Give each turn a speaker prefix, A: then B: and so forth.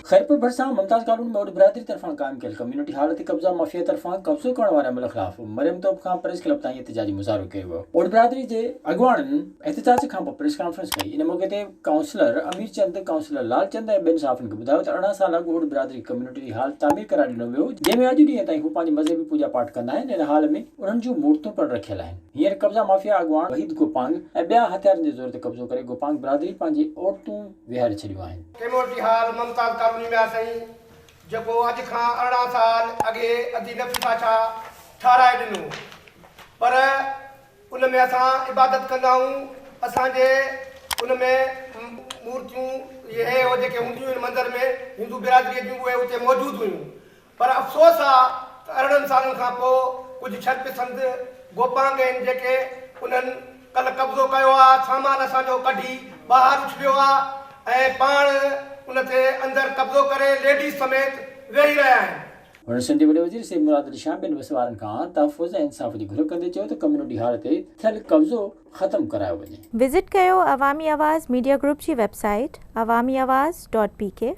A: खैरपुर भरिसां मुमताज़ कॉलोनी में ओड برادري तरफ़ां क़ाइमु कयल कम्यूनिटी हालत कब्ज़ा माफ़िया तरफ़ां कब्ज़ो करण वारे अमल ख़िलाफ़ मरियम तौब खां प्रेस क्लब ताईं एहतजाजी मुज़ाहिरो कयो वियो। ओड برادري जे अॻुवाणनि एहतजाज खां पोइ प्रेस कॉन्फ्रेंस कई। इन मौक़े ते काउंसलर अमीर चंद, काउंसलर लाल चंद ऐं ॿियनि साफ़िन खे ॿुधायो त 18 साल अॻु ओड برادري कम्यूनिटी हाल तामीर कराए ॾिनो वियो, जंहिंमें अॼु ॾींहं ताईं हू पंहिंजी मज़हबी पूॼा पाठ कंदा आहिनि। इन हाल में उन्हनि जूं मूर्तियूं पिणु रखियल आहिनि। हींअर कब्ज़ा माफ़िया अॻुवाण वहीद गोपांग ऐं ॿिया हथियारनि जे ज़ोर ते कब्ज़ो करे गोपांग برادري पंहिंजी औरतूं विहारे छॾियूं आहिनि।
B: क़मोटी हाल मुमताज़ कॉलोनी में असां जेको अॼु खां 18 साल अॻे अदी नफ़ीसा छा ठाराए ॾिनो, पर उन में असां इबादत कंदा आहियूं। असांजे उन में मूर्तियूं इहे हो जेके हूंदियूं आहिनि मंदर में हिंदू बिरादरीअ जूं उहे उते मौजूदु हुयूं, पर अफ़सोस आहे त 18 सालनि खां पोइ कुझु छरपसंद गोपांग आहिनि जेके उन्हनि कल्ह कब्ज़ो कयो आहे, सामान असांजो कढी ॿाहिरि उछलियो आहे ऐं पाण उन ते अंदरि कब्ज़ो करे लेडीज़ समेत वेही रहिया आहिनि।
A: हुन सिंधी वॾे वज़ीर से मुराद अली शाह ॿिनि वसवारनि खां तहफ़ुज़ ऐं इंसाफ़ जी घुर कंदे चयो त कम्यूनिटी हाल ते थियल कब्ज़ो ख़तमु करायो वञे।
C: विज़िट कयो अवामी आवाज़ मीडिया ग्रुप जी वेबसाइट awamiawaz.pk